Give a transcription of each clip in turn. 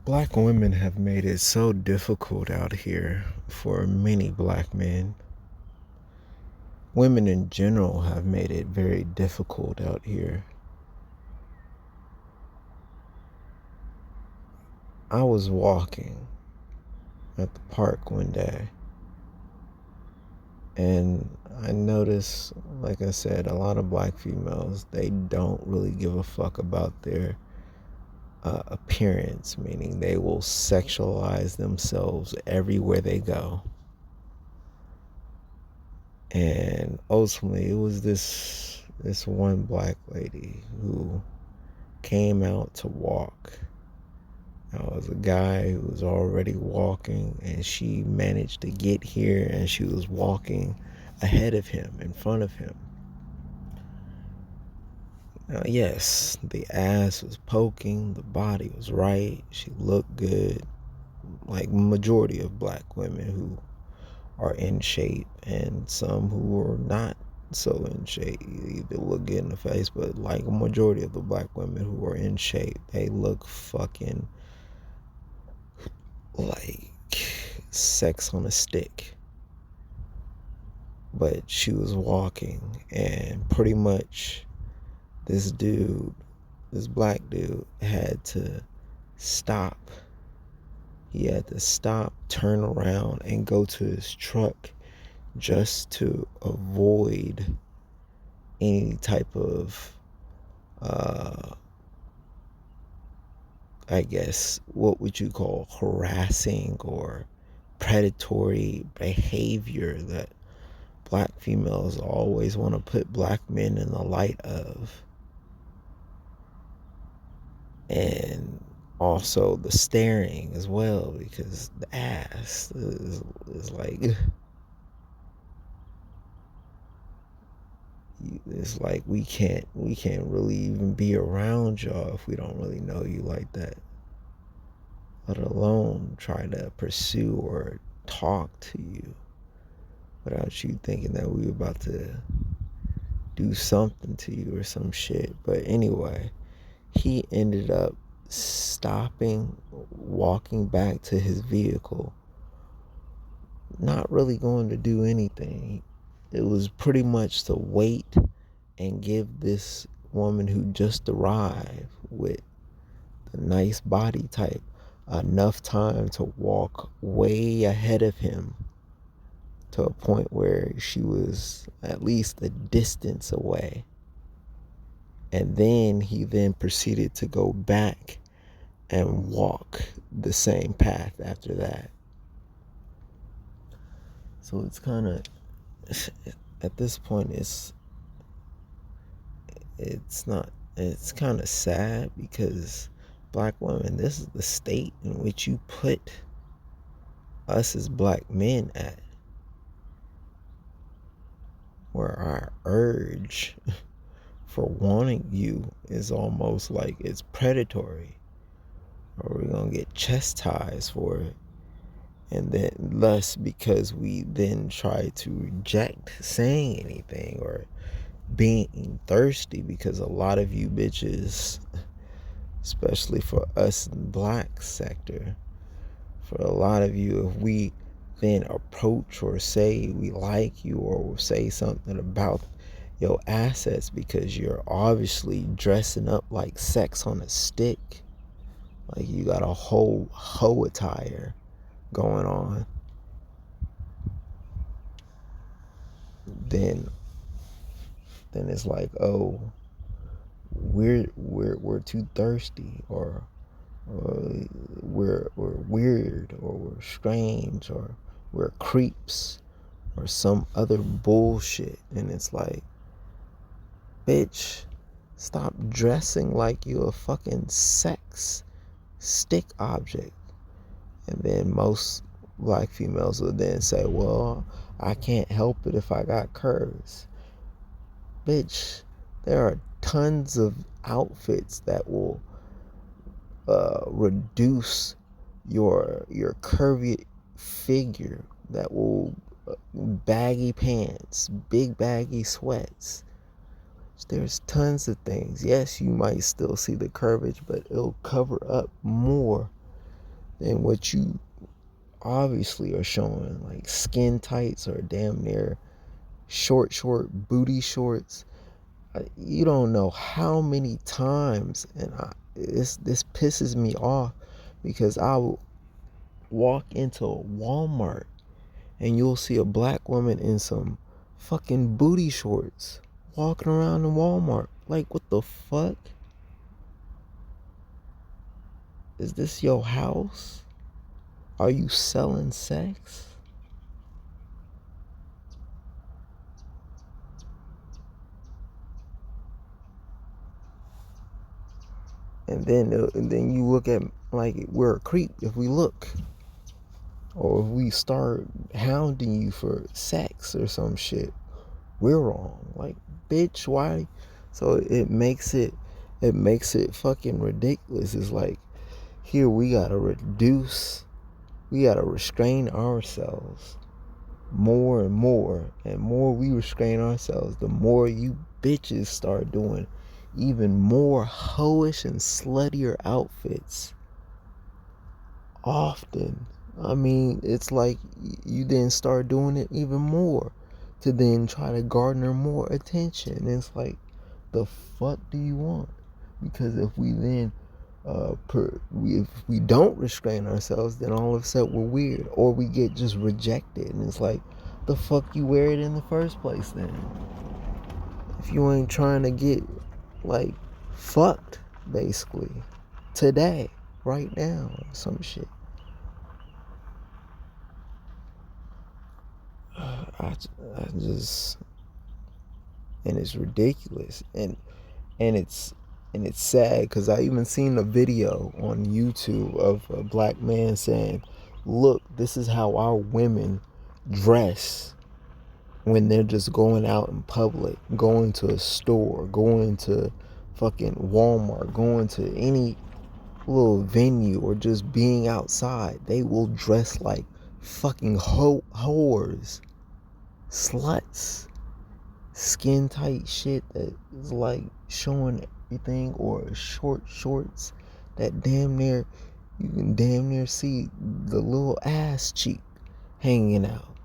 Black women have made it so difficult out here for many black men. Women in general have made it very difficult out here. I was walking at the park one day and I noticed, like I said, a lot of black females, they don't really give a fuck about their appearance, meaning they will sexualize themselves everywhere they go. And ultimately, it was this one black lady who came out to walk. I was a guy who was already walking, and she managed to get here, and she was walking ahead of him, in front of him. Now, yes, the ass was poking, the body was right, she looked good, like majority of black women who are in shape, and some who are not so in shape. They look good in the face, but like a majority of the black women who are in shape, they look fucking like sex on a stick. But she was walking, and pretty much this dude, this black dude, had to stop. He had to stop, turn around, and go to his truck just to avoid any type of I guess what would you call harassing or predatory behavior that black females always want to put black men in the light of. And also the staring as well, because the ass is like, it's like we can't really even be around y'all if we don't really know you like that, let alone try to pursue or talk to you without you thinking that we about to do something to you or some shit. But anyway, he ended up stopping, walking back to his vehicle, not really going to do anything. It was pretty much to wait and give this woman who just arrived with the nice body type enough time to walk way ahead of him to a point where she was at least a distance away. And then he then proceeded to go back and walk the same path after that. So it's kind of, at this point, it's kind of sad, because black women, this is the state in which you put us as black men at, where our urge for wanting you is almost like it's predatory, or we're gonna get chastised for it. And then thus, because we then try to reject saying anything or being thirsty, because a lot of you bitches, especially for us in the black sector, for a lot of you, if we then approach or say we like you or say something about your assets because you're obviously dressing up like sex on a stick, like you got a whole hoe attire going on, then it's like, oh, we're too thirsty, or we're weird, or we're strange, or we're creeps, or some other bullshit. And it's like, bitch, stop dressing like you a fucking sex stick object. And then most black females will then say, well, I can't help it if I got curves. Bitch, there are tons of outfits that will reduce your curvy figure, that will baggy pants, big baggy sweats. There's tons of things. Yes, you might still see the curvage, but it'll cover up more than what you obviously are showing, like skin tights or damn near short booty shorts. You don't know how many times, and this pisses me off because I will walk into a Walmart and you'll see a black woman in some fucking booty shorts walking around in Walmart. Like, what the fuck? Is this your house? Are you selling sex? And then you look at like we're a creep if we look, or if we start hounding you for sex or some shit. We're wrong. Like, bitch, why? So it makes it fucking ridiculous. It's like, here we gotta restrain ourselves more and more we restrain ourselves, the more you bitches start doing even more hoish and sluttier outfits often. I mean, it's like you then start doing it even more to then try to garner more attention. It's like, the fuck do you want? Because if we then if we don't restrain ourselves, then all of a sudden we're weird, or we get just rejected, and it's like, the fuck you wear it in the first place then? If you ain't trying to get like fucked basically today, right now, or some shit. I just, and it's ridiculous, and it's and it's sad because I even seen a video on YouTube of a black man saying, "Look, this is how our women dress when they're just going out in public, going to a store, going to fucking Walmart, going to any little venue, or just being outside. They will dress like fucking whores, sluts, skin tight shit that is like showing everything, or short shorts that damn near, you can damn near see the little ass cheek hanging out.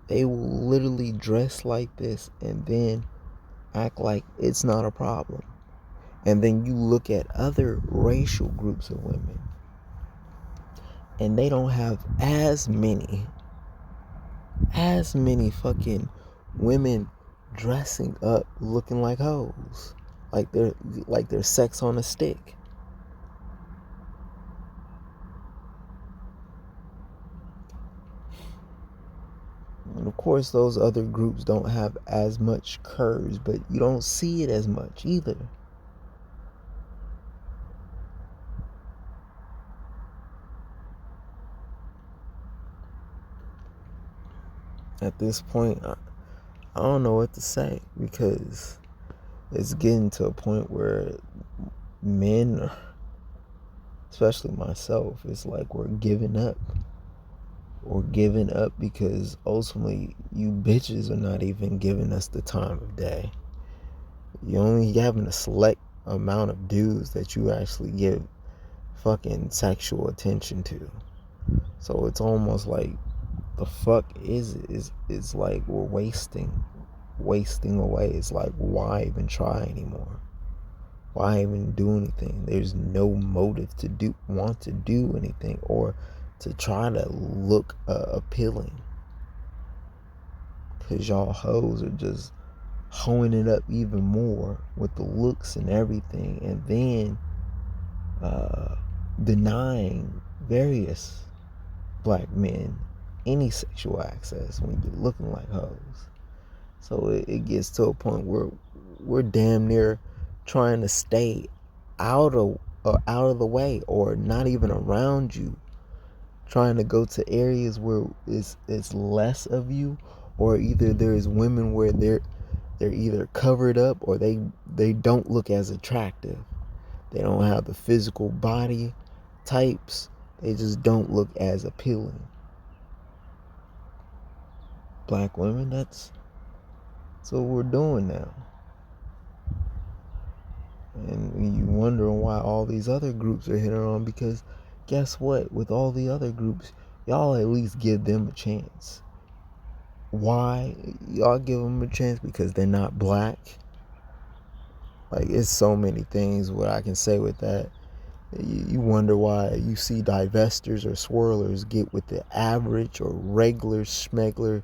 They will literally dress like this and then act like it's not a problem. And then you look at other racial groups of women, and they don't have as many fucking women dressing up looking like hoes, like they're sex on a stick. And of course those other groups don't have as much curves, but you don't see it as much either. At this point, I don't know what to say, because it's getting to a point where men, especially myself, it's like we're giving up. We're giving up because ultimately you bitches are not even giving us the time of day. You only having a select amount of dudes that you actually give fucking sexual attention to. So it's almost like, the fuck is it? It's like we're wasting away. It's like, why even try anymore? Why even do anything? There's no motive to want to do anything, or to try to look appealing, because y'all hoes are just hoeing it up even more with the looks and everything, and then denying various black men any sexual access when you're looking like hoes. So it gets to a point where we're damn near trying to stay out of the way, or not even around you, trying to go to areas where it's less of you, or either there's women where they're either covered up, or they don't look as attractive. They don't have the physical body types. They just don't look as appealing. Black women, that's what we're doing now. And you wondering why all these other groups are hitting on, because guess what? With all the other groups, y'all at least give them a chance. Why y'all give them a chance? Because they're not black. Like, it's so many things what I can say with that. You wonder why you see divestors or swirlers get with the average or regular smuggler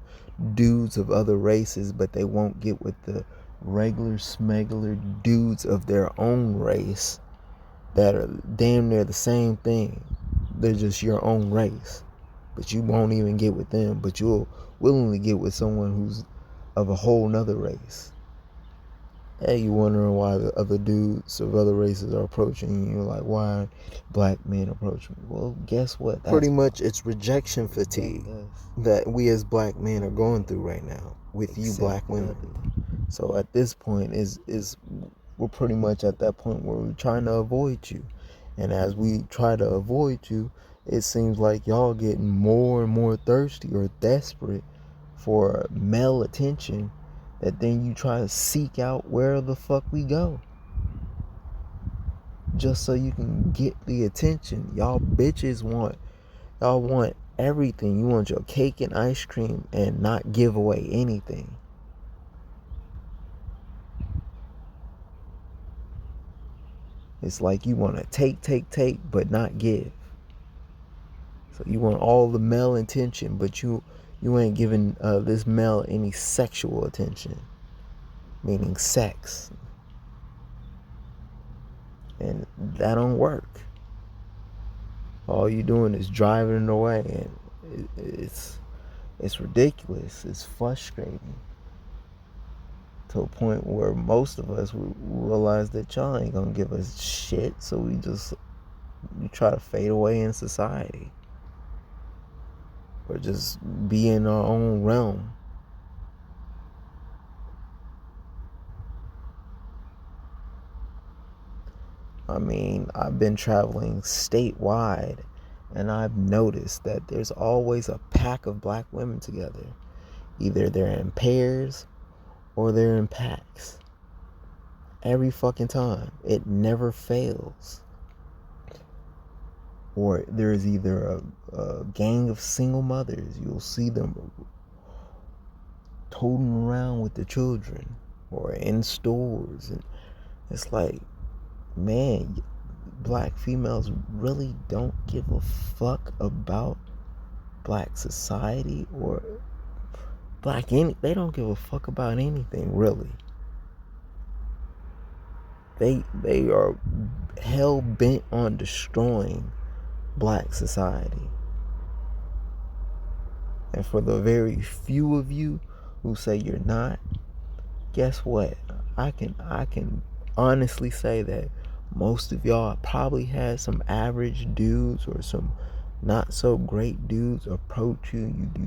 dudes of other races, but they won't get with the regular smuggler dudes of their own race that are damn near the same thing. They're just your own race, but you won't even get with them, but you'll willingly get with someone who's of a whole nother race. Hey, you wondering why the other dudes of other races are approaching you? Like, why aren't black men approaching me? Well, guess what? Pretty much it's rejection fatigue that we as black men are going through right now with you black women. So at this point is we're pretty much at that point where we're trying to avoid you. And as we try to avoid you, it seems like y'all getting more and more thirsty or desperate for male attention, that then you try to seek out where the fuck we go just so you can get the attention. Y'all bitches want everything. You want your cake and ice cream and not give away anything. It's like you want to take but not give. So you want all the male attention, but you ain't giving this male any sexual attention, meaning sex. And that don't work. All you doing is driving it away, and it's ridiculous. It's frustrating to a point where most of us realize that y'all ain't gonna give us shit, so we try to fade away in society or just be in our own realm. I mean, I've been traveling statewide, and I've noticed that there's always a pack of black women together. Either they're in pairs or they're in packs. Every fucking time. It never fails. Or there's either a gang of single mothers. You'll see them toting around with the children or in stores. And it's like, man, black females really don't give a fuck about black society or they don't give a fuck about anything, really. They are hell bent on destroying black society. And for the very few of you who say you're not, guess what? I can honestly say that most of y'all probably had some average dudes or some not so great dudes approach you. You do